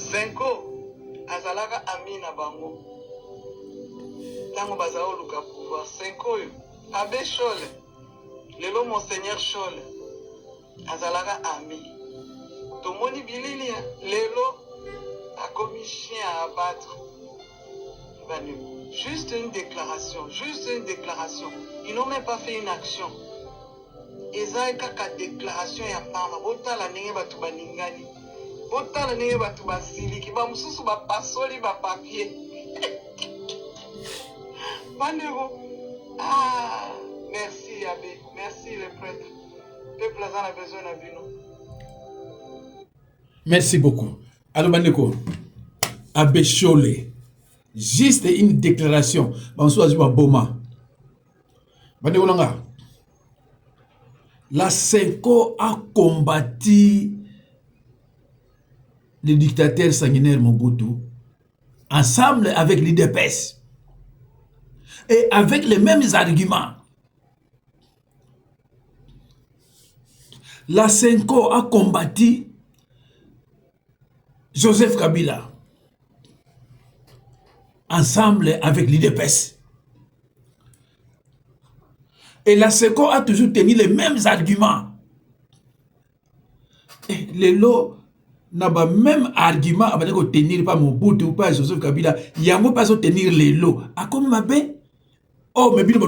Senko azalaka ami na bango tango bazao luka pouvoir. Senko yo abe Chole lelo monseigneur Chole azalaka ami tomoni bilili lelo akomi chien à abattre. Juste une déclaration, ils n'ont même pas fait une action. Eza kaka déclaration ya pamba botala ndenge batu baningani botala ndenge batu basiliki ba mususu ba pasoli ba papier bandeko. Ah, merci abbé, merci les prêtres. Peuple a besoin de bino. Merci beaucoup. Alors bandeko abbé Chole, juste une déclaration bansoazi ba boma bandeko nanga. La Senko a combattu le dictateur sanguinaire Mobutu ensemble avec l'IDPS et avec les mêmes arguments. La Senko a combattu Joseph Kabila ensemble avec l'IDPS. Et la Senko a toujours tenu les mêmes arguments. Et les lots n'a pas même argument à tenir pas Mobutu ou pas Joseph Kabila. Il y a pas tenir les lots. A comme ma bé. Oh, mais bien,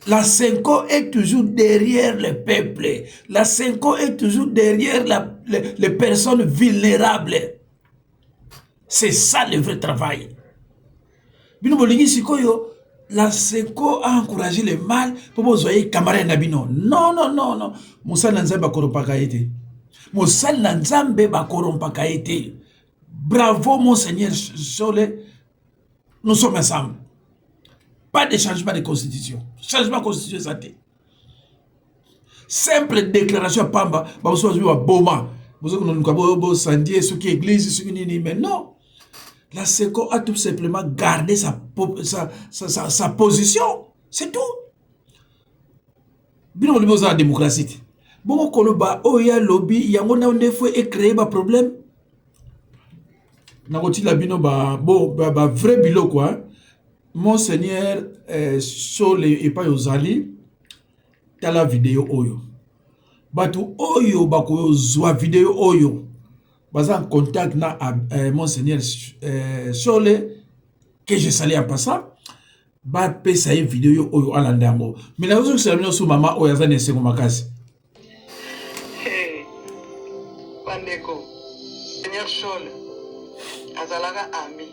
la Senko est toujours derrière le peuple. La Senko est toujours derrière les personnes vulnérables. C'est ça le vrai travail. Bino bolingi sikoyo. La Senko a encouragé le mal pour vous voyez camarade Nabino. Non, non, non, non. Moussa Nanzamba Korompakaete. Moussa Nanzambe Bakorompakaete. Bravo, Monseigneur Chole. Nous sommes ensemble. Pas de changement de constitution. Changement de constitution, ça t'est. Simple déclaration à Pamba. Vous avez Boma. Vous avez ce qui est église, ce qui est mais non. La Senko a tout simplement gardé sa position. C'est tout. Bien, on a la démocratie. Bon, il y a lobby, il y a un fois créé un problème. N'a pas vrai bilo quoi. Monseigneur Chole et pas Yozali. T'as la vidéo oyo. Batu oyo bako zwa vidéo oyo. Baza en contact na Monseigneur Chole que je salue en passant. Ba pesa une vidéo oyo alandango. Mais la chose c'est sous maman oyo azane sengo makasi. Hey, bandeko. Seigneur Chole azalaka ami.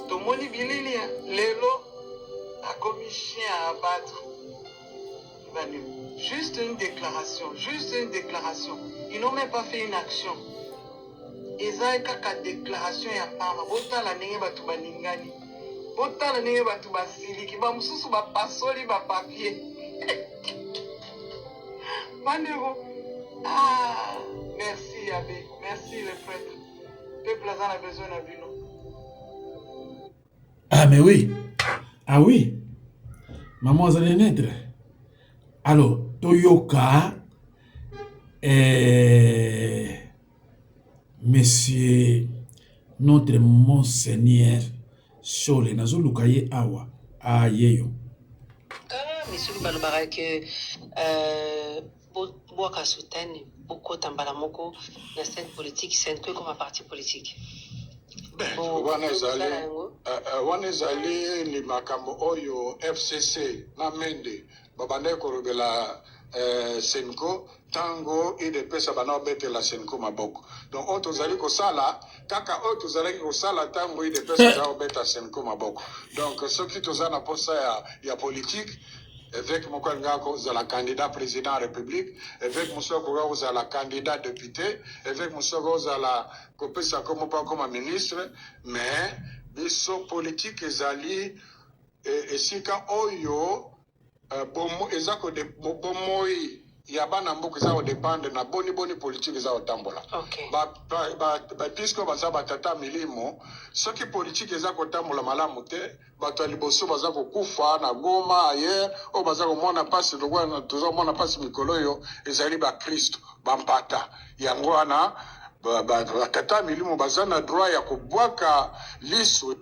Tomoni bilili lelo akomi chien à abattre. Juste une déclaration, ils n'ont même pas fait une action. Eza kaka déclaration ya pamba botala ndenge batu baningani botala ndenge batu basiliki ba mususu ba pasoli ba papier bandeko. Ah, merci abbé, merci les prêtres. Peuple a besoin de bino. Ah mais oui. Ah oui. Maman azali naître. Alors, Toyoka Monsieur notre Monseigneur Chole nazo lukaye awa ayeyo. Monsieur Balobara que Boaka soutane beaucoup Tambalamoko la scène politique, c'est un peu comme un parti politique. Wanezali li makambo oyo FCC na mende babane korobela Senko tango ide pesa bana obete la Senko maboko. Donc otozali ko sala kaka otozali ko sala tango ide pesa za obeta Senko maboko. Donc ce qui tozana posa ya politique avec mon collègue za la candidat président de la République, avec mon collègue za la candidat député, avec mon collègue za la copesa comme pas comme ministre, mais biso politique ezali et sika oyo bomo ezako de bomoi ya bana mboka za dépendre na boni politique za otambola. Okay. Ba puisque baza batata milimo, ce qui politique ezako tambola malamu te, bato liboso baza ko kufa na Goma ailleurs, o baza ko mona passe lokwa tozo mona passe mikolo yo ezali ba Christ bampata. Yango wana tata milimo bazana droit ya kubwaka lisu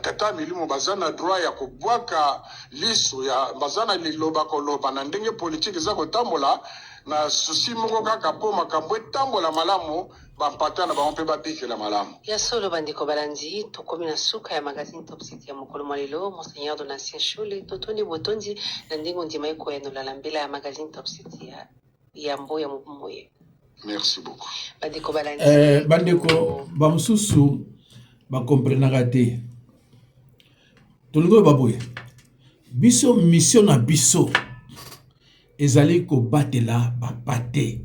tata milimo bazana droit ya kubwaka lisu ya bazana liloba koloba na ndenge politique za kotambola na susi moko kaka po makambo etambola malamu bampata na bango pe babikela malamu ya solo bandeko balandi tokomi na suka ya magazine Top City ya mokolo mwa lelo monseigneur Donatien Shole totondi botondi na ndenge ndima ekoyanola la mbela ya magazine Top City ya mboya moye. Merci beaucoup. Bandeko bamususu bakomprenaka te tolingo baboye biso mission na biso ezali kobatela bapate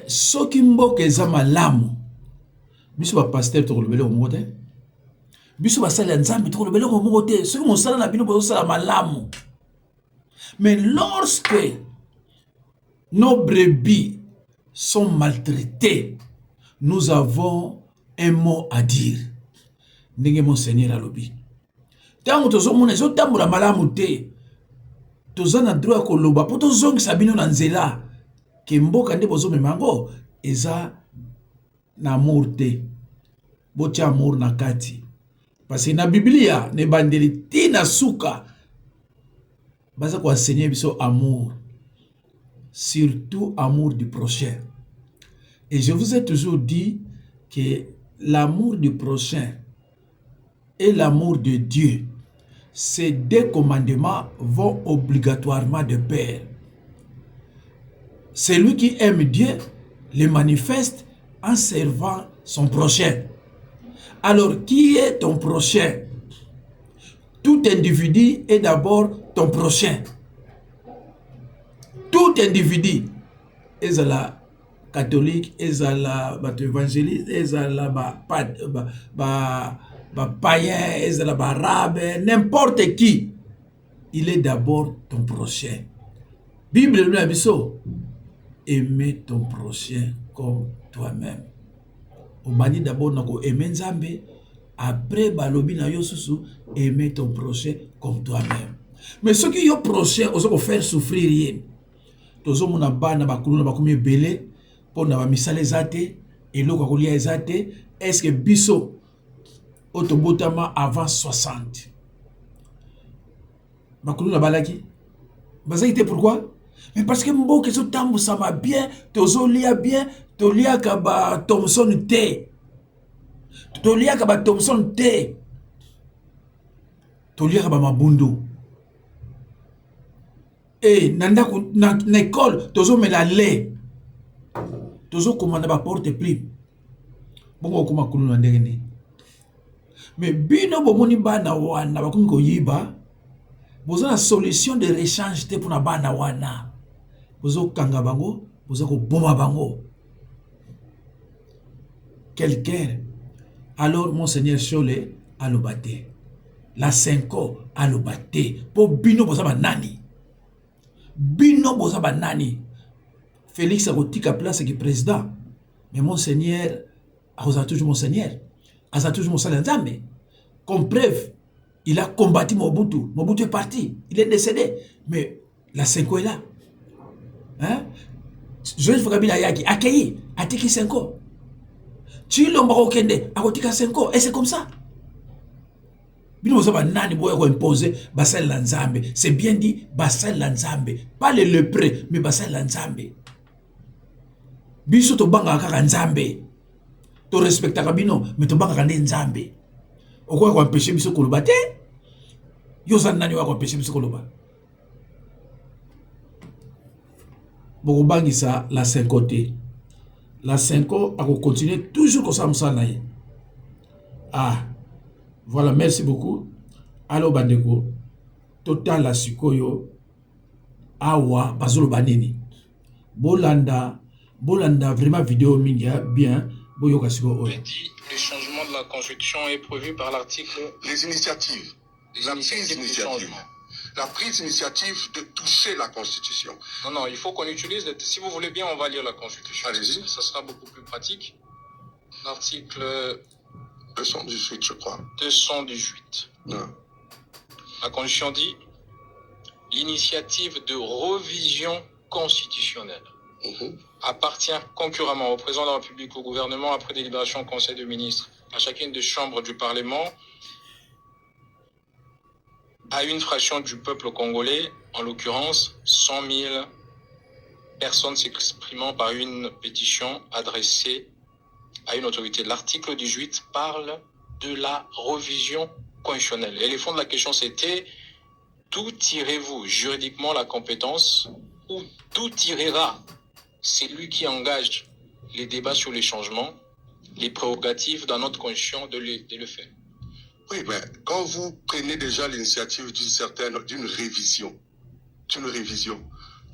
soki mboka eza malamu biso bapaster tokolobele moko te biso basali ya nzambe tokolobele moko te soki mosala na bino bozosala malamu mais lorsque nos brebis sont maltraitées, nous avons un mot à dire. Ndenge monseigneur alobi. Tango tozomona ezotambola malamu te. Tozana droit koloba po tozongisa bino na nzela. Ke mboka nde bozomema yango eza na amour te. Botia amour na kati. Parce que na Biblia ne bandeli tina suka. Baza ko enseigner biso amour. Surtout amour du prochain. Et je vous ai toujours dit que l'amour du prochain et l'amour de Dieu, ces deux commandements vont obligatoirement de pair. Celui qui aime Dieu le manifeste en servant son prochain. Alors, qui est ton prochain? Tout individu est d'abord ton prochain. Tout individu, ezala catholique, ezala évangéliste, ezala païen, ezala arabe, n'importe qui, il est d'abord ton prochain. Bible nous a dit ça. Aimer ton prochain comme toi-même. Obani d'abord nako aimer Nzambe, après balobi na yo susu aimer ton prochain comme toi-même. Mais ce qui est prochain, on faire souffrir rien. Tozo mona bana bakuluna bakomi belé pour na ba misale zate eloko kolia ezate est-ce que biso otobotama avant 60 bakuluna balaki bazaki pourquoi mais parce que mboke so tambo ça va bien tozo lia bien to lia ka ba Thomson te to lia ka ba Thomson te to lia ka ba mabundo. Et nanda na école tozo me la lait tozo commande ba porte prime bongo kuma kuluna ndenge mais bino bomoni bana wana bakomi ko yiba bozo na solution de rechange te pona bana wana bozo kanga bango bozo ko boma bango quelqu'un alors monseigneur Shole alobate la 5 alobate po bino bozo ba nani bino boza banani Félix a kotika place qui président mais monseigneur a toujours monseigneur a toujours monseigneur Nzambe comme preuve il a combattu Mobutu est parti il est décédé mais la 5 est là hein Joseph Kabila yaki accueilli atiki 5 Chilomba okende akotika 5 et c'est comme ça. Bino boza nani boya ko imposer basal la Nzambe. C'est bien dit basal la Nzambe, pas le lépreux mais basal la Nzambe. Biso to banga kaka Nzambe. To respecta kabino mais to banga kande Nzambe. Okwa ko empêcher biso koloba te. Yo za nani wa ko empêcher biso koloba. Boko bangisa la 5 côté. La 5 a continuer toujours comme ça musana ye. Ah voilà, merci beaucoup. Allo bandeko, total la sikoyo awa bazolo banini. Bolanda vraiment vidéo mingia bien. Boyoka siko oyo. Le changement de la constitution est prévu par l'article. Les initiatives. La prise d'initiative de toucher la Constitution. Non, il faut qu'on utilise. Si vous voulez bien, on va lire la Constitution. Allez-y. Ça sera beaucoup plus pratique. L'article 218, je crois. 218. Ouais. La Constitution dit l'initiative de révision constitutionnelle. appartient concurremment au président de la République, au gouvernement, après délibération au Conseil des ministres, à chacune des chambres du Parlement, à une fraction du peuple congolais, en l'occurrence 100 000 personnes s'exprimant par une pétition adressée à une autorité. L'article 18 parle de la révision constitutionnelle. Et les fonds de la question, c'était d'où tirez-vous juridiquement la compétence ou d'où tirera celui qui engage les débats sur les changements, les prérogatives dans notre constitution de le faire. Oui, mais quand vous prenez déjà l'initiative d'une révision,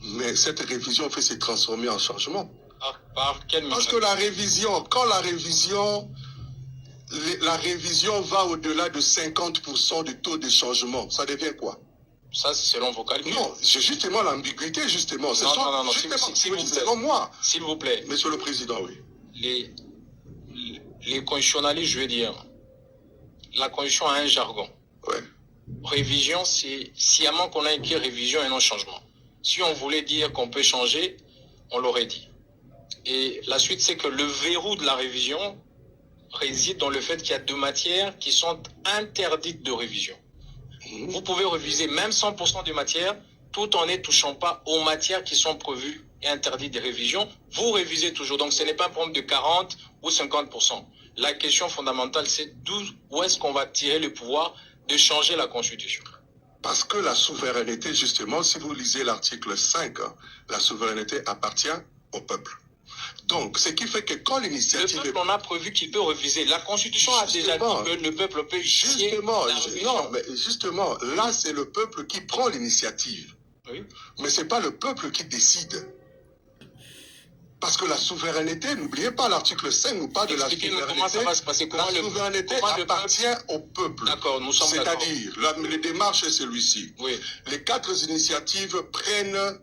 mais cette révision fait se transformer en changement. Par quelle Parce que la révision va au-delà de 50% du taux de changement, ça devient quoi? Ça, c'est selon vos calculs. Non, c'est justement l'ambiguïté, justement. Non, selon moi. S'il vous plaît. Monsieur le Président, oui. Les constitutionnalistes, je veux dire, la Constitution a un jargon. Ouais. Révision, c'est sciemment qu'on a écrit révision et non changement. Si on voulait dire qu'on peut changer, on l'aurait dit. Et la suite, c'est que le verrou de la révision réside dans le fait qu'il y a deux matières qui sont interdites de révision. Vous pouvez réviser même 100% des matières tout en ne touchant pas aux matières qui sont prévues et interdites de révision. Vous révisez toujours. Donc ce n'est pas un problème de 40 ou 50%. La question fondamentale, c'est où est-ce qu'on va tirer le pouvoir de changer la Constitution? Parce que la souveraineté, justement, si vous lisez l'article 5, la souveraineté appartient au peuple. Donc, ce qui fait que quand l'initiative... Le peuple, on a prévu qu'il peut reviser. La Constitution a déjà dit que le peuple peut... Justement, là, c'est le peuple qui prend l'initiative. Oui. Mais ce n'est pas le peuple qui décide. Parce que la souveraineté, n'oubliez pas, l'article 5 nous parle de la souveraineté. Comment ça va se passer? La souveraineté appartient au peuple. D'accord, nous sommes d'accord. C'est-à-dire, les démarches est celui-ci. Oui. Les 4 initiatives prennent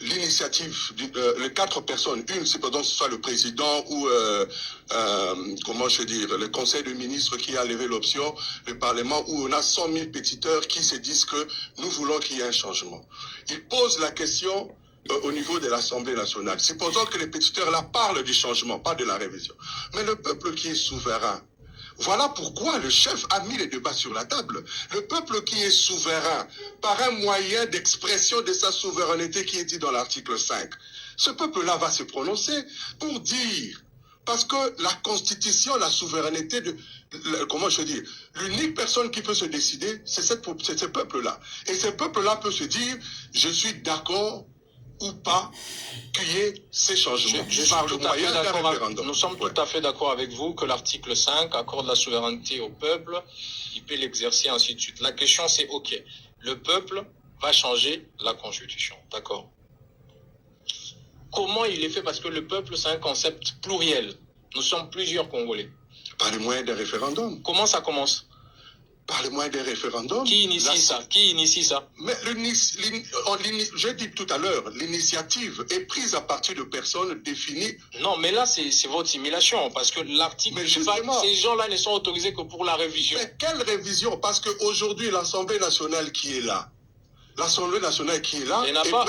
l'initiative, les 4 personnes, une, c'est pendant que ce soit le président ou, le conseil de ministres qui a levé l'option, le parlement, où on a 100 000 pétiteurs qui se disent que nous voulons qu'il y ait un changement. Ils posent la question au niveau de l'Assemblée nationale. Supposons que les pétiteurs-là parlent du changement, pas de la révision. Mais le peuple qui est souverain, voilà pourquoi le chef a mis les débats sur la table. Le peuple qui est souverain, par un moyen d'expression de sa souveraineté qui est dit dans l'article 5, ce peuple-là va se prononcer pour dire, parce que la Constitution, la souveraineté, l'unique personne qui peut se décider, c'est ce peuple-là. Et ce peuple-là peut se dire, je suis d'accord ou pas qu'il y ait ces changements. Nous sommes tout à fait d'accord avec vous que l'article 5 accorde la souveraineté au peuple, il peut l'exercer, ainsi de suite. La question c'est, ok, le peuple va changer la Constitution, d'accord? Comment il est fait? Parce que le peuple, c'est un concept pluriel. Nous sommes plusieurs Congolais. Par le moyen d'un référendum. Comment ça commence? Par le moyen des référendums. Qui initie ça? Qui initie ça? Mais j'ai dit tout à l'heure, l'initiative est prise à partir de personnes définies. Non, mais là, c'est votre simulation, parce que l'article, ces gens-là ne sont autorisés que pour la révision. Mais quelle révision? Parce qu'aujourd'hui, l'Assemblée nationale qui est là,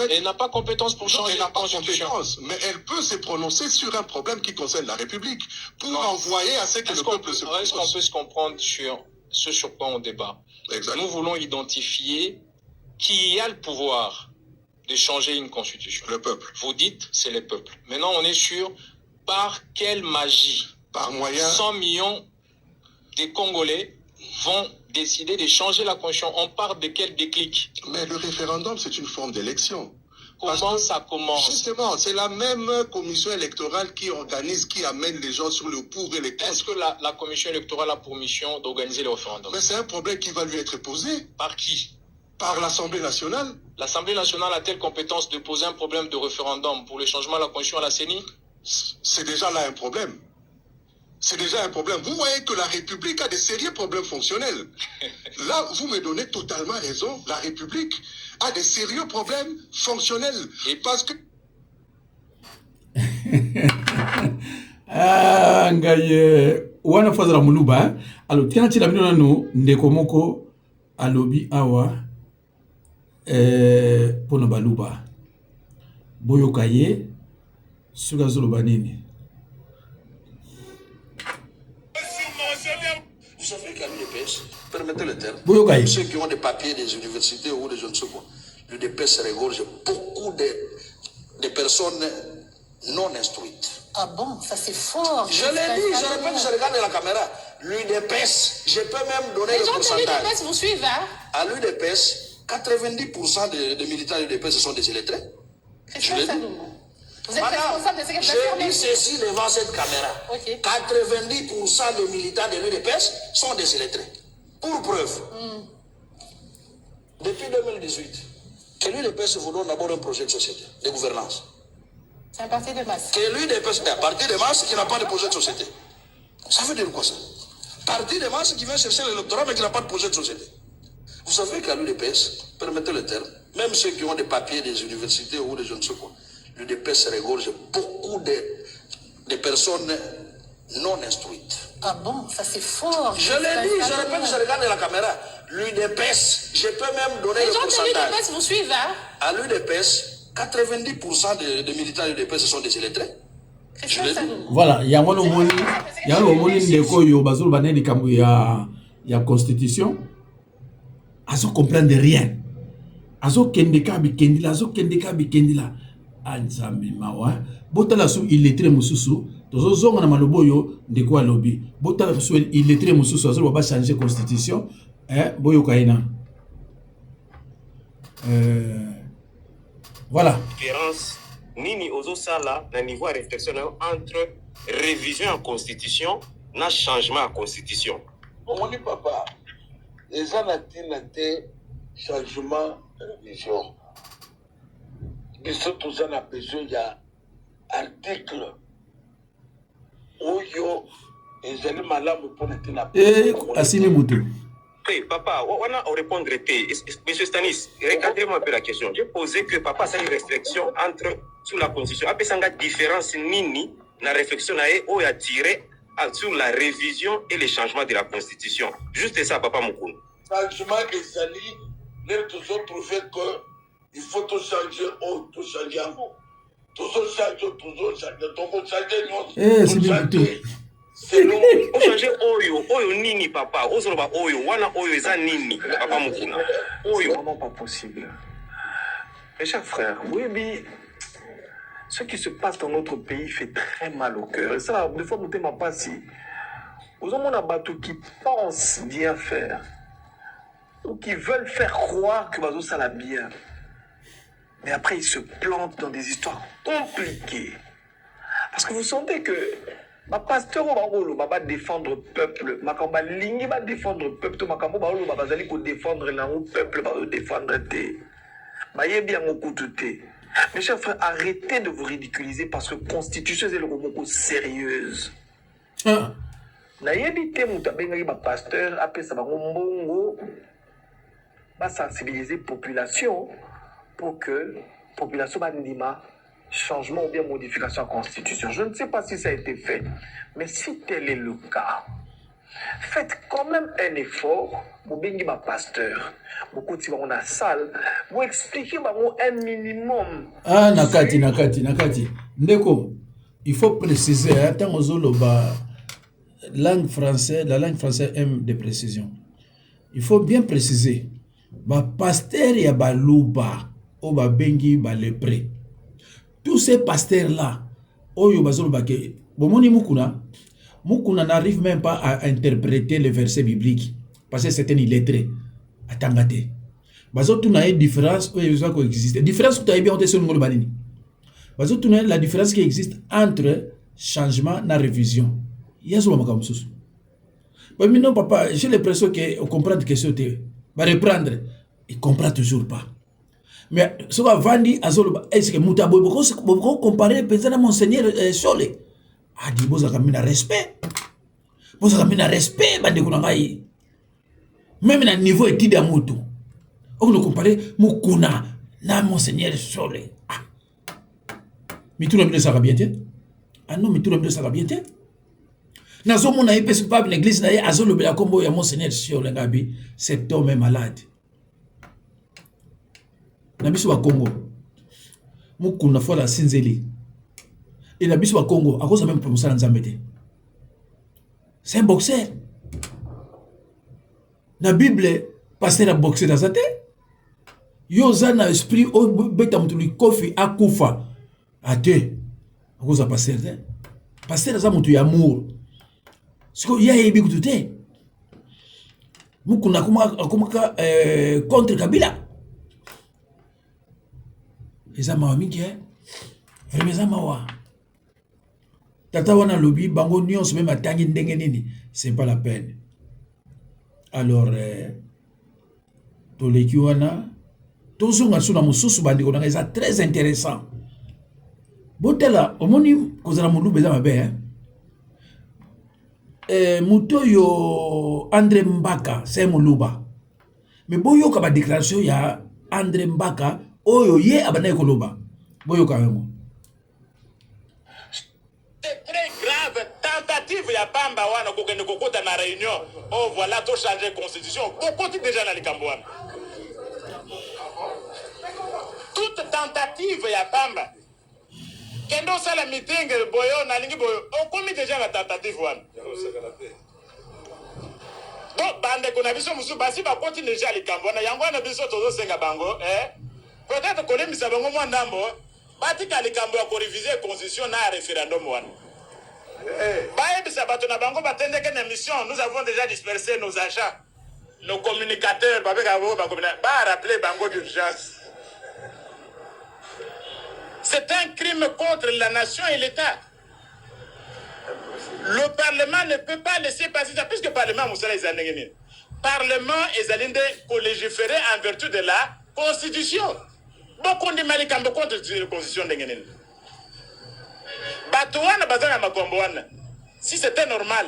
elle n'a pas compétence pour changer la Constitution. Mais elle peut se prononcer sur un problème qui concerne la République, pour envoyer à ce que le peuple se prononce. Est-ce qu'on peut se comprendre sur ce sur quoi on débat? Exactement. Nous voulons identifier qui a le pouvoir de changer une constitution. Le peuple. Vous dites, c'est le peuple. Maintenant, on est sur par quelle magie, par moyen 100 millions de Congolais vont décider de changer la constitution. On part de quel déclic? Mais le référendum, c'est une forme d'élection. Comment ça commence? Justement, c'est la même commission électorale qui organise, qui amène les gens sur le pour et les contre. Est-ce que la commission électorale a pour mission d'organiser le référendum? Mais c'est un problème qui va lui être posé. Par qui? Par l'Assemblée nationale. L'Assemblée nationale a-t-elle compétence de poser un problème de référendum pour le changement de la constitution à la CENI? C'est déjà là un problème. C'est déjà un problème. Vous voyez que la République a des sérieux problèmes fonctionnels. Là, vous me donnez totalement raison. La République a des sérieux problèmes fonctionnels. Et parce que... wana fazala muluba alo tina tila bino nanu ndeko moko alobi awa pono baluba boyoka ye soki azoloba nini. Vous savez qu'à l'UDPS, permettez le terme, boyoka ye ceux qui ont des papiers des universités ou des je ne sais quoi, l'UDPS regorge beaucoup de personnes non instruites. Ah bon, ça c'est fort. Je l'ai dit, je répète, je regarde la caméra. L'UDPS, je peux même donner les le gens de pourcentage. l'UDPS vous suivent, hein? À l'UDPS, 90% des militants de l'UDPS sont des illettrés. Je l'ai dit. Vous êtes responsable de ce que vous Je dis ceci devant cette caméra. Ok. 90% des militants de l'UDPS sont des illettrés. Pour preuve, depuis 2018, que l'UDPS vous donne d'abord un projet de société, de gouvernance. C'est un parti de masse. Que l'UDPS est un parti de masse qui n'a pas de projet de société. Ça veut dire quoi ça? Parti de masse qui vient chercher l'électorat mais qui n'a pas de projet de société. Vous savez qu'à l'UDPS, permettez le terme, même ceux qui ont des papiers des universités ou des je ne sais quoi, l'UDPS regorge beaucoup de personnes non instruites. Ah bon, ça c'est fort. Je l'ai dit, je répète, je regarde la caméra. L'UDPS, je peux même donner les le gens de pourcentage. l'UDPS vous suivent, hein? À l'UDPS, 90% des militants de l'UDPS sont des illettrés. Je l'ai dit. voilà yango lomoni ndeko oyo bazoloba na likambo ya constitution azo comprendre rien azokende ka bikendela anzambe mawa botala su illettré mosusu tozozonga na maloba oyo ndeko alobi botala su illettré mosusu azoloba ba changer constitution boyoka ye na voilà. Différence nini ozo sala na niveau de réflexion entre révision en constitution na changement en constitution. On dit papa, les anatina te changement révision. Biso tous en a besoin ya article oyo ezali malamu pona tina. Asini mutu. Oui, papa, on a répondre. Monsieur Stanis, regardez-moi un peu la question. J'ai posé que papa, c'est une restriction entre sous la constitution. Après, ça a une différence nini, la réflexion a attiré sur la révision et les changements de la constitution. Juste ça, papa Moukoun. Changement des alliés, les tous ont trouvé qu'il faut tout changer, tout changer avant. Tout changer, tout changer, c'est bien tout. On change oyo nini papa ozoloba oyo wana oyo eza nini papa mukuna oyo vraiment pas possible. Mes chers frères, oui, ce qui se passe dans notre pays fait très mal au cœur. Et ça, des fois, nous ne pas si. Vous avez un bateau qui pense bien faire ou qui veulent faire croire que Bazo ça l'a bien. Mais après, ils se plantent dans des histoires compliquées. Parce que vous sentez que ma pasteur va défendre le peuple, ma kamba lingi va défendre le peuple, ma kamba va défendre le peuple, va défendre te. Ma yebi en okutute. Mes chers frères, arrêtez de vous ridiculiser parce que constitution est le mot sérieuse. Na yebi te mutabenga ba pasteur après ça va ngombongo va sensibiliser population pour que population va ndima changement ou bien modification à la Constitution. Je ne sais pas si ça a été fait, mais si tel est le cas, faites quand même un effort pour bien ma pasteur. Beaucoup de gens la salle, vous expliquez un minimum. Ah, nakati. Ndeko, il faut préciser, tant la langue française aime des précisions. Il faut bien préciser, ba pasteur ya ba luba, ou ba bengi ba lepré. Tous ces pasteurs-là, Mukuna n'arrive même pas à interpréter les versets bibliques parce que c'est un illettré. Attendez. Il y a une différence qui existe. Différence que bien sur le banini. La différence qui existe entre changement et révision. Il y a ce moment ça. Mais non, papa, j'ai l'impression qu'on comprend que ce va reprendre. Il ne comprend toujours pas. Mais ce que Vandi Azolo, est-ce que Moutabo, vous comparez à Monseigneur Solé? Ah, dit, vous avez mis un respect. Vous avez mis un respect, Bandekunangaï. Même à niveau étude à Moutou. On nous compare Moukuna, na Monseigneur Solé. Ah. Mais tout le monde ça va bien. Ah non, mais tout le monde ça va bien. Nazo mon aïe, parce que pas l'église n'a pas Azolo, la combo ya Monseigneur Solé, cet homme est malade. Na biso wa Congo mukuna fois la sinzeli. Et la biso Congo, à cause même pour ça Nzambete. C'est un boxeur. La Bible, pasteur a boxé dans sa tête. Yoza na esprit au beta mutuli kofi akufa. Ate. À cause de pasteur. Pasteur a mutu amour. Ce qu'il y a yebi kutute. Mukuna kumaka contre Kabila. Eza mawa mingi vraiment eza mawa. Tata wana lobby bango nyonso même atangi ndenge nini, c'est pas la peine. Alors toleki wana tozonga suna mususu bandiko nanga eza très intéressant. Botela omoni kozala mulu beza mabe mutoyo André Mbaka c'est muluba. Mais boyo ka ba déclaration ya André Mbaka oyo ye abana koloba. Boyo ka memo. C'est très grave. Tentative ya Bamba wana kokende kokota na réunion. Oh voilà, to changer constitution. Kokoti déjà na likambwana. Toute tentative ya Bamba. Kendo sala meeting boyo na lingi boyo. Okomi déjà la tentative wana. Donc bande kona biso musu basi ba koti déjà likambwana. Yango na biso tozo senga bango, peut-être que les misabango moi ndambo batika likambo ya réviser constitution na référendum wana. Baye bisabato na bango batendeke na mission, nous avons déjà dispersé nos agents, nos communicateurs, ba rappeler bango d'urgence. C'est un crime contre la nation et l'État. Le Parlement ne peut pas laisser passer ça, puisque le Parlement, Parlement est allé légiférer en vertu de la Constitution. Beaucoup de mal contre la Constitution de Nguyen. Si c'était normal,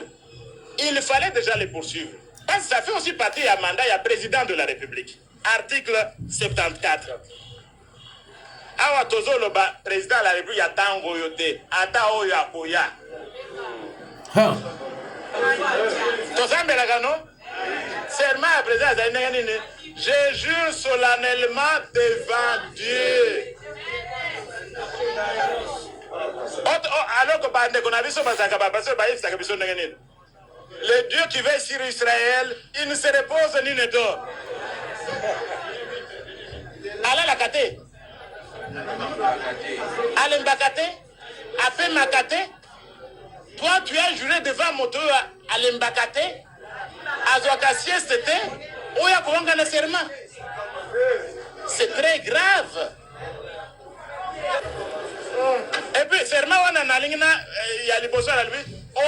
il fallait déjà les poursuivre. Parce que ça fait aussi partie d'un mandat, il y a président de la République. Article 74. Awa tozo le président de la République a tango yote, ata oya koya. Ha. Tosambe la gano? Serment à président, je jure solennellement devant Dieu. Alors que le Dieu qui veille sur Israël, il ne se repose ni ne dort. Allez la kate. Allez mbakate. Après makate. Toi, tu as juré devant mon Dieu à l'embakate. C'est très grave. Et puis, serment,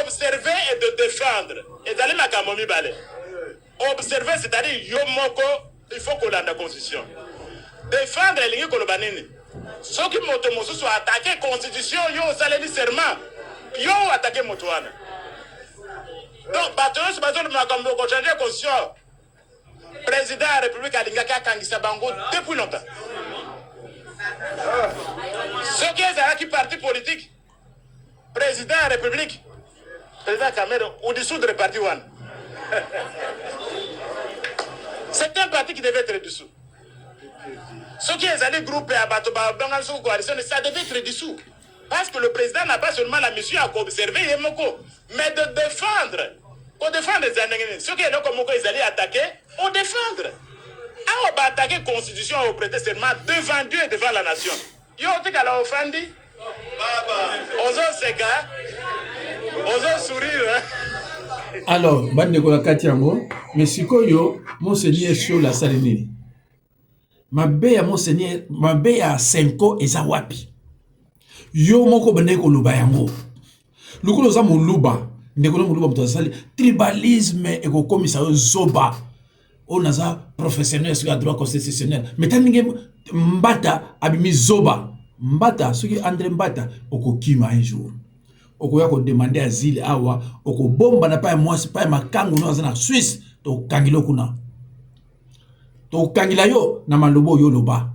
observer et de défendre. Et d'aller ma camomi balé. Observer, c'est-à-dire, il faut qu'on ait la constitution. Défendre, il faut qu'on ait ceux qui sont attaqués la constitution, ils ont serment. Ils ont attaqué la constitution. Donc, Batoyo Subazo m'a changé la constitution. Président de la République Alingaka Kangisa Bango depuis longtemps. Ceux qui sont qui parti politique, président de la République, président Cameroun, au-dessous de parti one. C'est un parti qui devait être dessous. Ceux qui sont allés grouper à Batoba, Bangalso coalition, ça devait être dessous. Parce que le président n'a pas seulement la mission à observer, mais de défendre. Pour défendre les années. Ceux qui sont comme ils allaient attaquer, on défendre. On va attaquer la constitution, on prêter serment devant Dieu et devant la nation. Yo, tu as offendu. Ozo seka. Ozo sourire. Alors, bande ko katiango, mais sikoyo, monseigneur Show la salinini. Mabe ya monseigneur, mabe ya 5 eza wapi. Yo moko bande ko luba yango. Lukulo za muluba, ndekolo muluba mutosali tribalisme et ko commissaire zoba. On a professionnel sur le droit constitutionnel. Mais tant que Mbata abimi zoba, Mbata, ce qui est André Mbata, oko kima un jour. Oko yako demander asile awa, oko bomba na pa moi c'est pas ma kangu no na Suisse, to kangilo kuna. To kangila yo na malobo yo loba.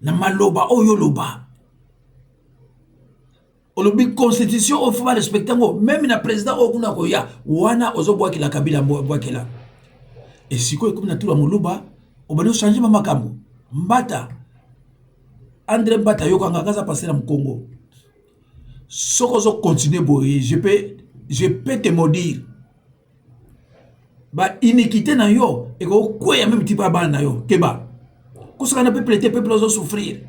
Na maloba o yo loba. Olobi constitution o faut respecter ngo, même na président o kuna ko ya, wana ozobwa kila kabila bwa kila. Et si quoi comme na tout la moluba, on va changer makambo. Mbata. André Mbata yo kanga kaza passer dans Congo. Soko continuer boy, je peux te maudire. Ba iniquité na yo et ko quoi même type ba na yo keba. Ko saka na peuple ozo souffrir.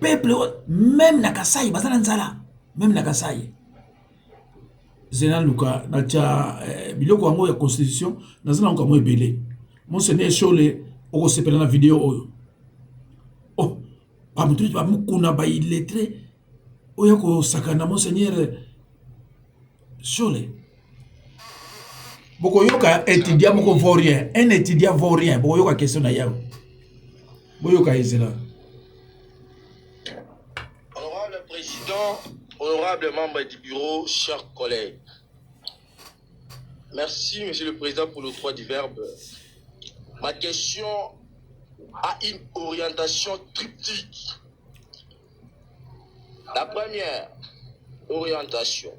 Peuple même na Kasai bazala nzala, même na Kasai. Zena Luka na cha biloko yango ya constitution nazana nko mo ebele. Monseigneur Chole oko sepela na vidéo oyo. Oh, pa mutu ba mukuna ba illettré oyo ko sakana Monseigneur Chole. Boko yoka étudiant moko vaurien, un étudiant vaurien, boko yoka question na yao. Boko yoka ezela. Honorable Président, honorable membre du bureau, chers collègues. Merci, Monsieur le Président, pour le droit du verbe. Ma question a une orientation triptyque. La première orientation.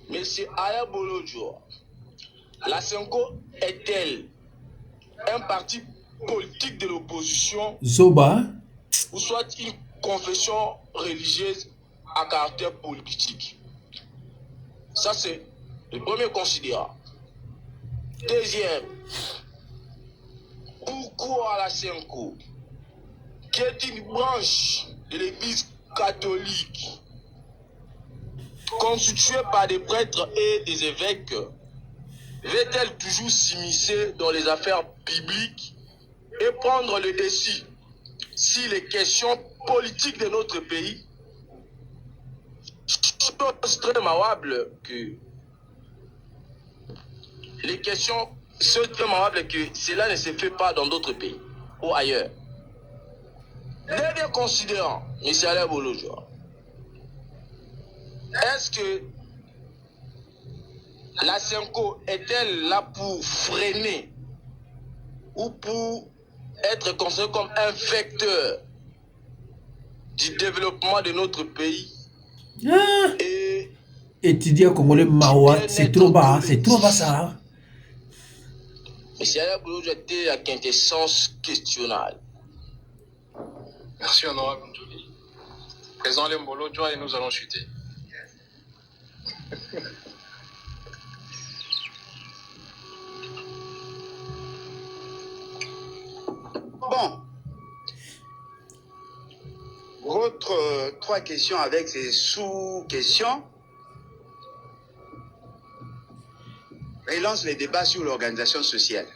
Monsieur Aya Bolodjo, la Senko est-elle un parti politique de l'opposition Zoba ou soit une confession religieuse à caractère politique? Ça, c'est le premier considérant. Deuxième, pourquoi la Senko, qui est une branche de l'Église catholique, constituée par des prêtres et des évêques, veut-elle toujours s'immiscer dans les affaires bibliques et prendre le dessus si les questions politiques de notre pays? Chose très marrable que les questions sont très marrables que cela ne se fait pas dans d'autres pays ou ailleurs. Dernier considérant, M. Alain Bolodjo, est-ce que la Senko est-elle là pour freiner ou pour être considérée comme un vecteur du développement de notre pays? Et étudiant congolais Mawa, c'est trop bas ça. Monsieur Alain Bolodjo était la quintessence questionnale. Merci, honorable Ndjouli. Président Alain Bolodjo et nous allons chuter. Bon. Votre trois questions avec ces sous-questions relance les débats sur l'organisation sociale.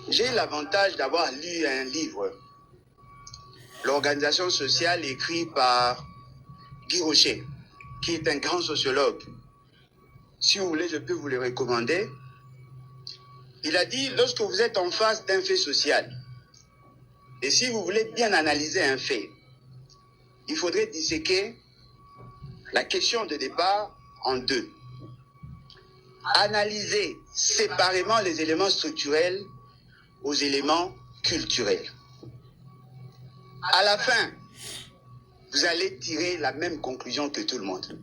J'ai l'avantage d'avoir lu un livre, L'organisation sociale, écrit par Guy Rocher, qui est un grand sociologue. Si vous voulez, je peux vous le recommander. Il a dit, lorsque vous êtes en face d'un fait social, et si vous voulez bien analyser un fait, il faudrait disséquer la question de départ en deux. Analyser séparément les éléments structurels aux éléments culturels. À la fin, vous allez tirer la même conclusion que tout le monde.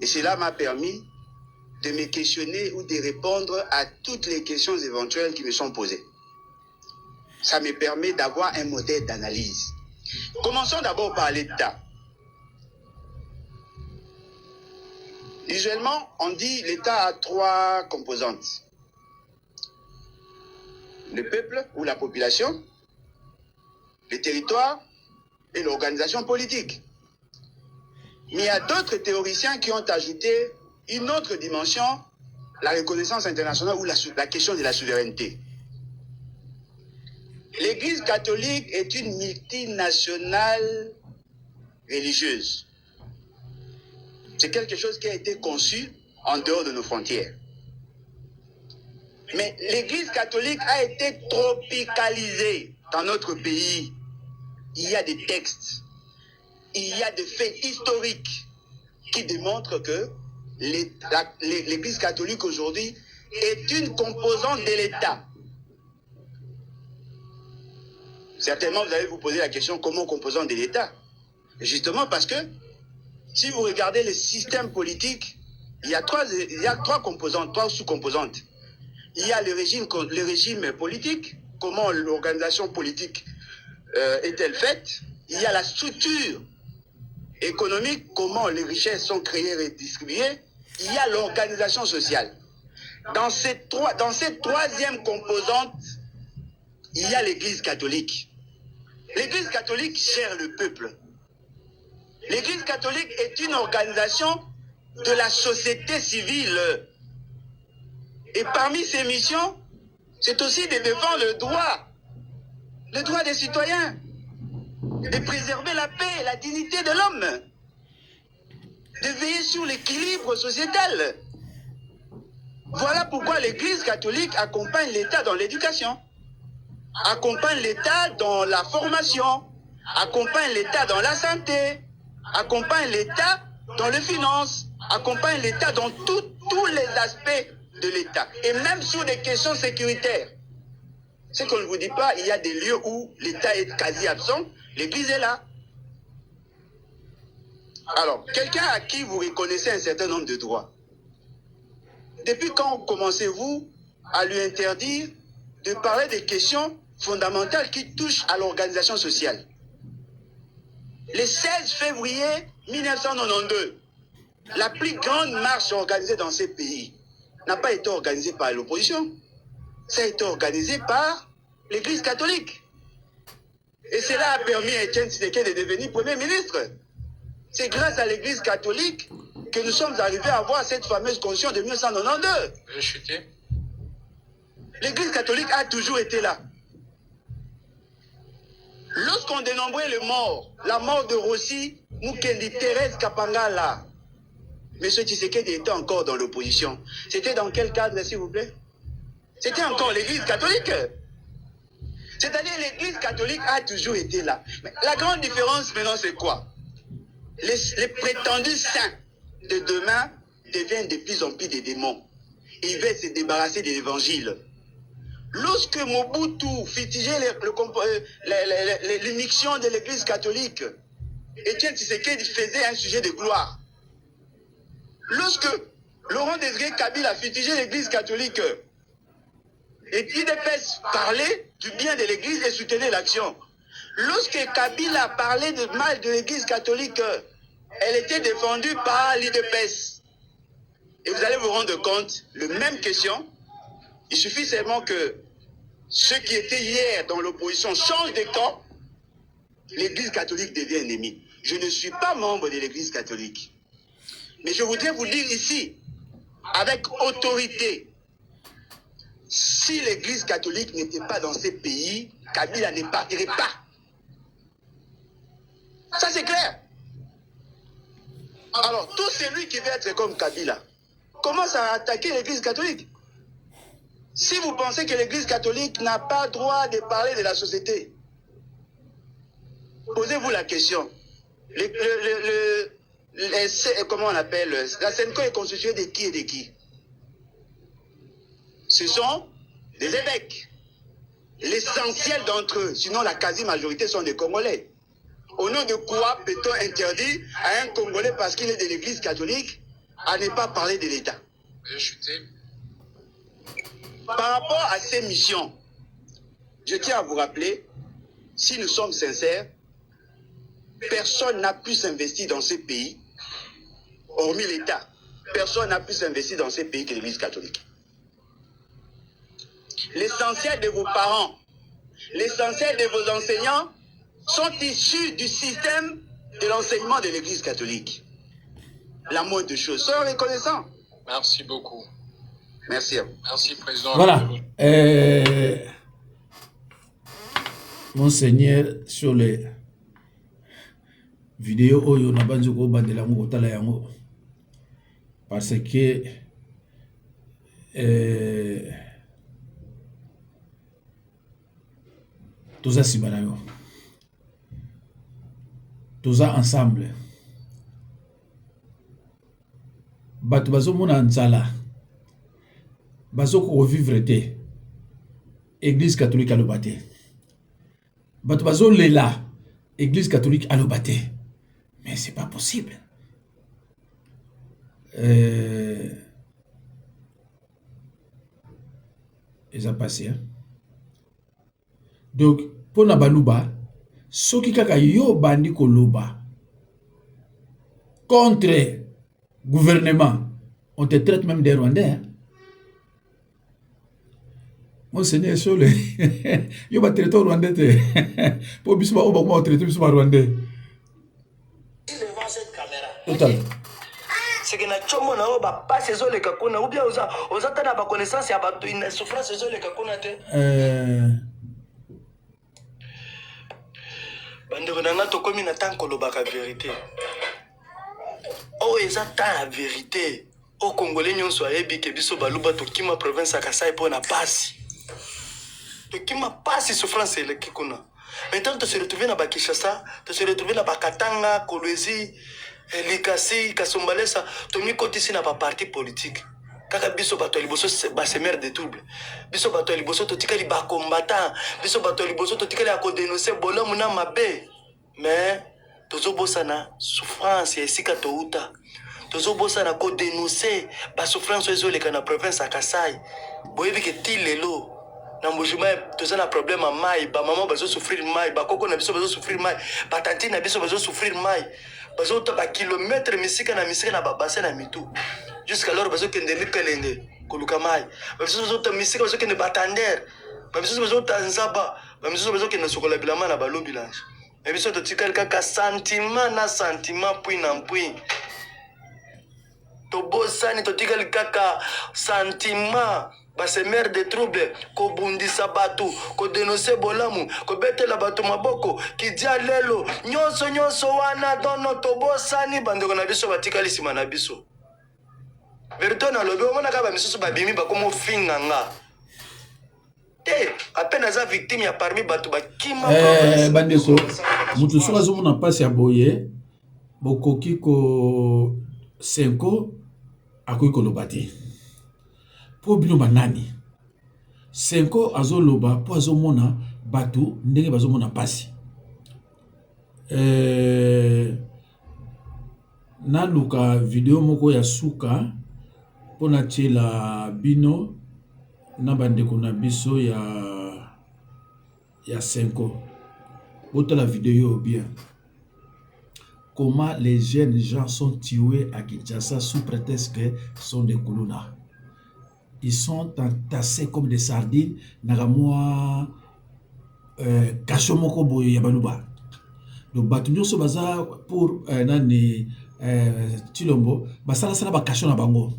Et cela m'a permis de me questionner ou de répondre à toutes les questions éventuelles qui me sont posées. Ça me permet d'avoir un modèle d'analyse. Commençons d'abord par l'État. Usuellement, on dit l'État a trois composantes. Le peuple ou la population, le territoire et l'organisation politique. Mais il y a d'autres théoriciens qui ont ajouté une autre dimension, la reconnaissance internationale ou la question de la souveraineté. L'Église catholique est une multinationale religieuse. C'est quelque chose qui a été conçu en dehors de nos frontières. Mais l'Église catholique a été tropicalisée dans notre pays. Il y a des textes, il y a des faits historiques qui démontrent que l'Église catholique aujourd'hui est une composante de l'État. Certainement, vous allez vous poser la question, comment composante de l'État? Justement parce que, si vous regardez le système politique, il y a trois composantes, trois sous-composantes. Il y a le régime politique, comment l'organisation politique est-elle faite. Il y a la structure économique, comment les richesses sont créées et distribuées. Il y a l'organisation sociale. Dans cette troisième composante, il y a l'Église catholique. L'Église catholique gère le peuple. L'Église catholique est une organisation de la société civile. Et parmi ses missions, c'est aussi de défendre le droit des citoyens, de préserver la paix et la dignité de l'homme, de veiller sur l'équilibre sociétal. Voilà pourquoi l'Église catholique accompagne l'État dans l'éducation, accompagne l'État dans la formation, accompagne l'État dans la santé, accompagne l'État dans les finances, accompagne l'État dans tous les aspects de l'État, et même sur des questions sécuritaires. Ce qu'on ne vous dit pas, il y a des lieux où l'État est quasi absent, l'Église est là. Alors, quelqu'un à qui vous reconnaissez un certain nombre de droits, depuis quand commencez-vous à lui interdire de parler des questions fondamentales qui touchent à l'organisation sociale? Le 16 février 1992, la plus grande marche organisée dans ces pays n'a pas été organisée par l'opposition. Ça a été organisé par l'Église catholique. Et cela a permis à Étienne Tshisekedi de devenir Premier ministre. C'est grâce à l'Église catholique que nous sommes arrivés à avoir cette fameuse constitution de 1992. L'Église catholique a toujours été là. Lorsqu'on dénombrait les morts, la mort de Rossi, Mukendi, Thérèse Kapangala, M. Tshisekedi était encore dans l'opposition. C'était dans quel cadre, s'il vous plaît? C'était encore l'Église catholique. C'est-à-dire l'Église catholique a toujours été là. Mais la grande différence maintenant, c'est quoi? Les prétendus saints de demain deviennent de plus en plus des démons. Ils veulent se débarrasser de l'Évangile. Lorsque Mobutu futigeait l'émission de l'Église catholique, Étienne Tshisekedi faisait un sujet de gloire. Lorsque Laurent Désiré Kabila futigeait l'Église catholique, et UDPS parlait du bien de l'Église et soutenait l'action. Lorsque Kabila parlait de mal de l'Église catholique, elle était défendue par l'UDPS. Et vous allez vous rendre compte, la même question, il suffit seulement que ceux qui étaient hier dans l'opposition changent de camp, l'Église catholique devient ennemie. Je ne suis pas membre de l'Église catholique. Mais je voudrais vous dire ici, avec autorité, si l'Église catholique n'était pas dans ces pays, Kabila ne partirait pas. Ça c'est clair. Alors, tout celui qui veut être comme Kabila commence à attaquer l'Église catholique. Si vous pensez que l'Église catholique n'a pas droit de parler de la société, posez-vous la question. Comment on appelle? La SENCO est constituée de qui et de qui? Ce sont des évêques. L'essentiel d'entre eux, sinon la quasi-majorité, sont des Congolais. Au nom de quoi peut-on interdire à un Congolais, parce qu'il est de l'Église catholique, à ne pas parler de l'État? Par rapport à ces missions, je tiens à vous rappeler, si nous sommes sincères, personne n'a pu s'investir dans ces pays, hormis l'État. Personne n'a pu s'investir dans ces pays que l'Église catholique. L'essentiel de vos parents, l'essentiel de vos enseignants sont issus du système de l'enseignement de l'Église catholique. La moindre des choses. Soyons reconnaissants. Merci beaucoup. Merci à vous. Merci, Président. Voilà. Monseigneur, sur les vidéos, on a besoin de bandela ngo tala yango parce que tous asibanayo, tous ensemble. Batu bazo mona nzala, bazo ko vivre te. Église catholique à le battre. Batu bazo lela, Église catholique à le battre. Mais c'est pas possible. Ils ont passé. Hein? Donc, pour na baluba, ce qui kaka yo bandi koloba contre gouvernement, on te traite même des Rwandais. Hein? Mon seigneur Sole, yo ba traiter Rwandais. Pour bisba oba comment traiter bisba Rwandais. Devant cette caméra. Total. C'est que na chomo na oba pas ces les kakuna ou bien aux attendant ba connaissance ya ba une souffrance ces les kakuna te. Bande na to komi na tant koloba ka vérité. Oh ezata la vérité. Au Congolais nyonso ayebi ke biso baluba to kima province ya Kasai po na pasi. To kima pasi souffrance le kikuna. Maintenant tu se retrouver na Bakishasa, tu se retrouver na Bakatanga, Kolwezi, Likasi, Kasumbalesa, tu mi kotisi na ba parti politique. Kaka biso bato liboso ba semer de trouble. Biso bato liboso to tikali ba combattant, biso bato liboso to tikali ko dénoncer bolamu na mabe. Mais tozo bosana souffrance ya esika to uta. Tozo bosana ko dénoncer ba souffrance ezoleka na province ya Kasai. Boyebi ke tilelo na mbujuma toza na problème a mai, ba maman bazo souffrir mai, ba koko na biso bazo souffrir mai, ba tanti na biso bazo souffrir mai. Bazo to ba kilomètre misika na ba bassin na mitu. Jusqu'à l'heure bazo kende likelende koluka mai. Bazo to misika bazo kende batander. Bazo bazo tanzaba, bazo bazo kende sokola bilama na balo bilange. Mais biso to tikali kaka sentiment na sentiment puis na puis. To bosani to tikali kaka sentiment. Base mère de trouble, ko bundisa batu, ko dénoncer bolamu, ko betela batu maboko, ki dia lelo, nyonso wana dono tobosani bandeko na biso batikali sima na biso. Verito na lobi omona ka ba misusu babimi bakomo finganga. À peine as victime ya parmi batu bakima bandeko, mutu soka zo mona pasi ya boye, bokoki ko 5 akoki ko lobati. Po bino banani 5 azoloba po azomona batu ndenge bazomona pasi na luka video moko ya suka po na tiela bino na bandeko na biso ya 5 bota la vidéo bien comment les jeunes gens sont tués à Kinshasa sous prétexte que sont des Kuluna. Ils sont entassés comme des sardines. Nagamwa Kashomoko Boye Yabaluba. Donc, Batunyo se baza pour Nani Chilombo, Basala Sala Kashona Bango.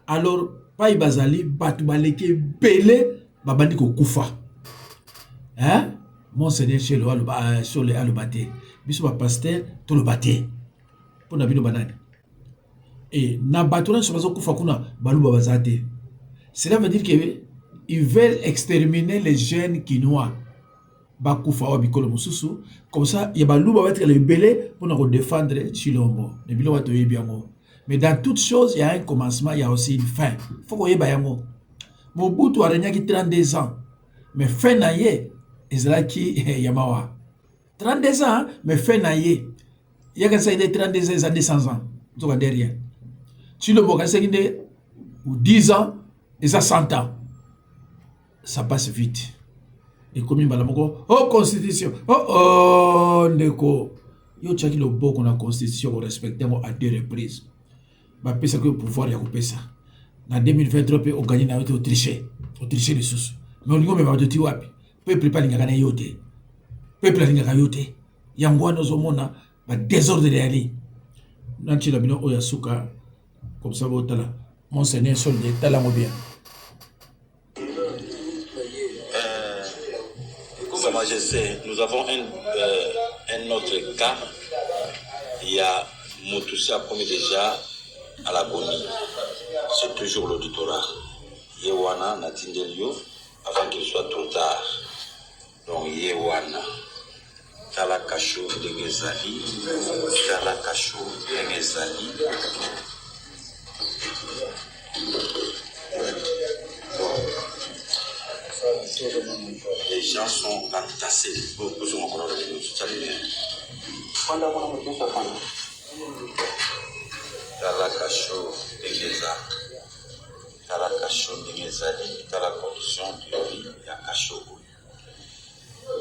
Alors, Pai Bazali, Batubaleke, Belé, Babandiko Koufa. Hein? Monseigneur chez le Alubate. Bisou pasteur, tout le bâté. Pour Nabino Banane. Et Nabatouran se baza Koufa Kuna, Baluba Bazate. Cela veut dire qu'ils veulent exterminer les jeunes Kinois. Comme ça, il y a les belés pour nous défendre Chilombo. Mais dans toute chose, il y a un commencement, il y a aussi une fin. Il faut que vous ayez Mobutu a régné 32 ans. Mais fin naïe, Ezraki Yamawa. 32 ans, mais fin naïe. Il y a 32 ans, 200 ans. Vous avez derrière. Chilombo, quand c'est 10 ans, et ça 100 ans. Ça passe vite. Et comme il m'a dit, oh constitution, oh ndeko. Yo tchaki le beau qu'on a constitution, on respecte à 2 reprises. Bah pesa que le pouvoir y a coupé ça. En 2023, on gagne na au tricher les sous. Mais on dit on va de tiwapi. Peuple pas l'ingana yote. Peuple l'ingana yote. Yangwa no zomona ba désordre de ali. Nanti la bino oyasuka comme ça va là. Monseigneur Solde talango bien. Sa Majesté, nous avons un autre cas. Il y a Moutoussa promis déjà à l'agonie. C'est toujours l'auditorat. Yewana Natindelio avant qu'il soit trop tard. Donc Yewana. Talakasho de Ngezali. Talakasho de Ngezali. Les gens sont entassés. Beaucoup sont encore dans les nous. Salut bien. Talakasho de Ngeza. Talakasho de Ngezali. Dans la condition de vie, il y a Kasho.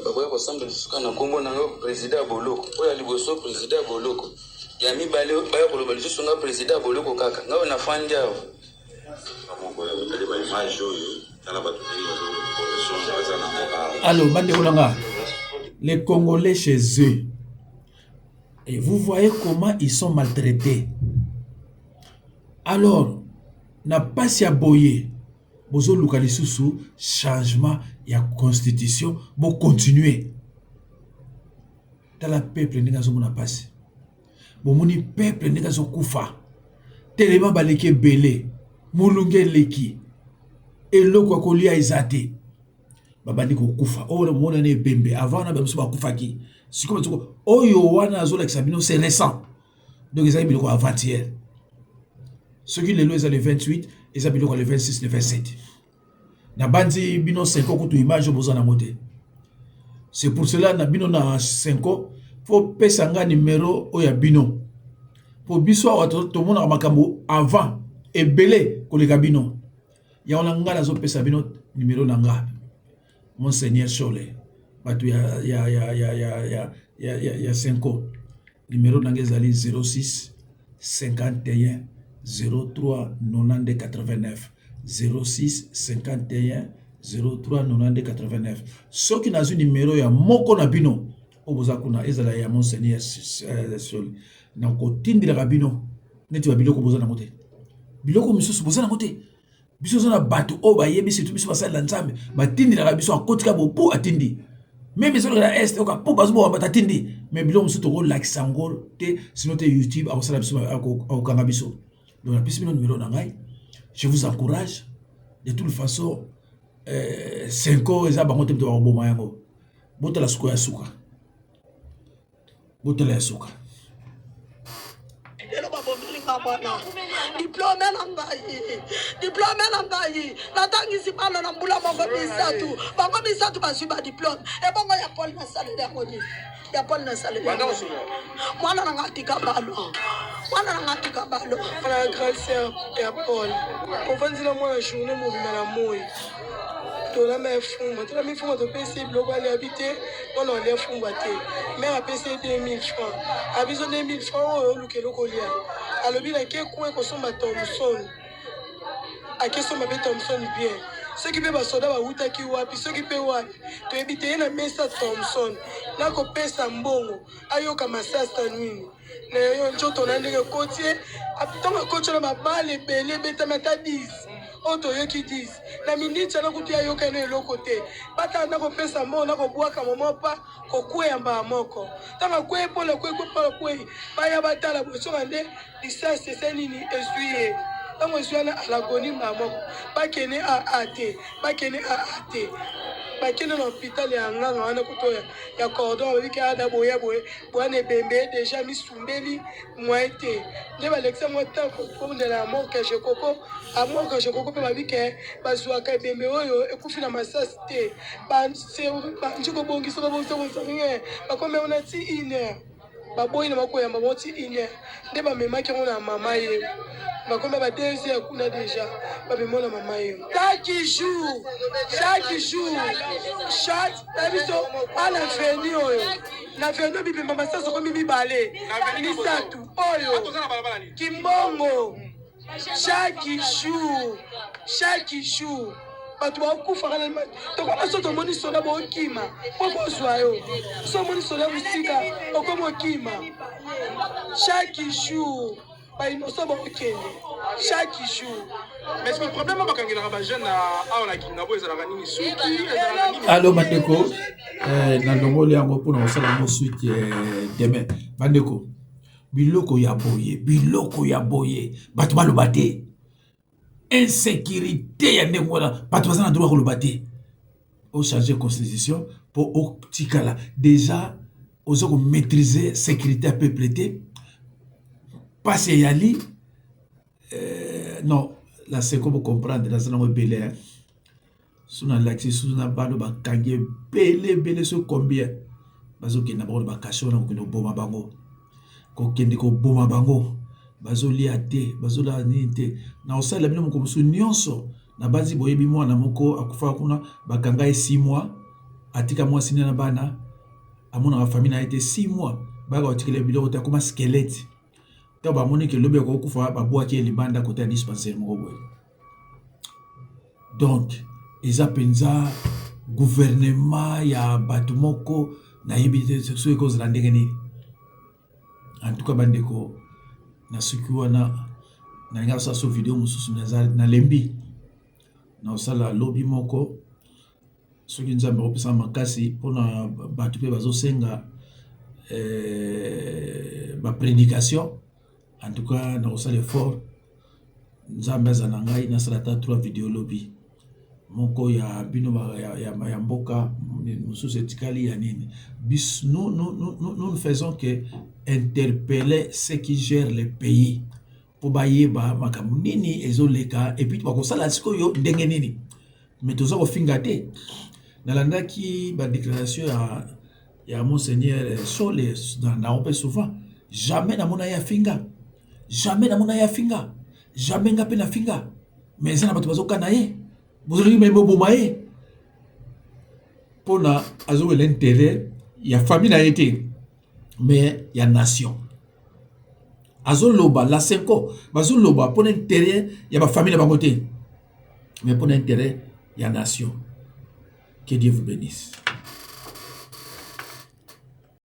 bakoya kosambela suka na kombo na yo président Boloko oyo liboso président Boloko ya mibale baya koloba lisusu nga président Boloko kaka nga na fandi awo alors bande kolanga les Congolais chez eux et vous voyez comment ils sont maltraités. Alors na pasi ya boye bozo luka lisusu changement ya constitution bo continuer tala peuple ndinga zo mona pasi bomoni peuple ndinga zo kufa telema baleke belé mulunge leki eloko akolia izate babandi ko kufa o mona ne bembe avant na bemso ba kufa ki siko batoko oyo wana zo la kisabino c'est récent donc ils ont biloko avant-hier ce qui les lois le 28 ils ont biloko le 26 le 27 na bandi bino 5 ko tu image bozana moté c'est pour cela na bino na 5 faut pesanga numéro oya bino pour biso to mona makambo avant et belé ko le kabino ya on ngala zo pesa bino numéro nanga Monseigneur Chole batu ya 5 numéro nanga ezali 06 51 03 90 89 06 51 03 90 89 ceux qui n'ont numéro ya moko na bino oboza kuna ezala ya Monseigneur Chole na ko tindira bino neti ba biloko boza na mote biloko misusu boza na mote biso zona batu o ba yebisi tu biso basala nzambe batindira biso akotika bopo atindi même biso la est o ka po bazo bo batindi mais biloko misusu to ko lakisangol te sinon te YouTube akosala biso akokanga biso donc la piste numéro na ngai je vous encourage de toute façon 5 ans eza bango te to ba boma yango botala suko ya suka botala ya suka diplôme na ngai natangisi bana na mbula moko misatu bazwi ba diplôme ebongo ya Paul na salele yango nini ya Paul na salele mwana na ngati kabalo la grâce ya Paul ovanzila mwana journée mobima na moi tolamba efungwa tolamba efungwa topesi biloko ali habite wana olia fungwa te mare apesi 2000 francs abiso 2000 francs oyo olukela kolia alobi na ke kue kosomba Thomson akesomba mpe Thomson bien soki mpe basoda bawutaki wapi soki mpe wapi toyebi te ye na mesa Thomson nakopesa mbongo ayoka masasta nini na yo nzoto na ndenge kotie ntango akoti na babale ebele ebetami ata 10 oyo toyoki 10 na miniti ana kutu ayoka eno eloko te batala nakopesa mbongo nakobwaka momo mpa kokweya mbala moko ntango akwei mpola kwei baya batala bosonga nde lisasi ese nini ezwi ye ntango ezwi wana alagoni mbala moko bakene aa te bakende na hôpital ya nganga wana kuto ya cordon babiki ada boya bwana ebembe deja misumbeli mwa te nde balekisa mwa ntango kondela ya morke jekoko amorke jekoko mpe babike bazwaka ebembe oyo ekufi na masasi te banji kobongisa bakome wana ti iner baboyi na bakoyamba boti iner nde bamemaki yango na mama ye bakome ba 2 heures kuna déjà babemona mama ye chaque jour tabiso ala veni oyo na veni bibemba masasa komi mibale misatu oyo kimbongo chaque jour bato bakufaka tokona so tomoni soda bokima po bozwa yo so omoni soda mosika okomi okima chaque jour bainoso bakokende chaque jour mais ce problème bakangelaka bajeune awa na kingabo ezalaka nini suki alo bandeko na longoli yango mpona kosala yango suite demain bandeko biloko ya boye bato baloba te insécurité ya ndenge wana bato baza na droit koloba te ochange constitution mpo otikala déjà oza komaîtriser sécurité ya peuple te pasi eyali non la seko bocomprendre naza nango ebele suna lakisi suna bano bakangi ebele so combien bazokenda bango na bakashe wana kokende koboma bango kokende koboma bango bazolia te bazolia nini te na kosalela bino mokomosu nyonso na banzi boyebi mwana moko akufa kuna bakanga ye 6 mois atika moi sina na bana amona famille a été 6 mois ba ko tikele biloko ta comme squelette ta ba moni ke lobe ko kufa ba boaki e libanda côté dispensaire mo boy. Donc eza penza gouvernement ya batumoko na yibite so cause la ndengeni. En tout cas bandeko na sukiwa na nga sa so video mususu na lembi na osala lobby moko soki nzambe opesa makasi pona batu pe bazosenga ba prédication. En tout cas na osala effort nzambe azana ngai na salata 3 video lobby moko ya bino ya mboka mususu etikali ya nini bis nous faisons que interpeller ceux qui gèrent le pays pour bayeba makamu nini ezoleka et puis bakosala sikoyo ndenge nini mais toza kofinga te nalandaki ba déclaration ya monseigneur Sole na on peut souvent jamais na mona ya finga jamais ngape na finga mais ça na bato bazokana ye bozoli membo bomaye pona azo l'intérêt ya famille na été mais ya nation azo loba la 5 ans bazo loba pona intérêt ya ba famille na bango te mais pona intérêt ya nation. Que Dieu vous bénisse.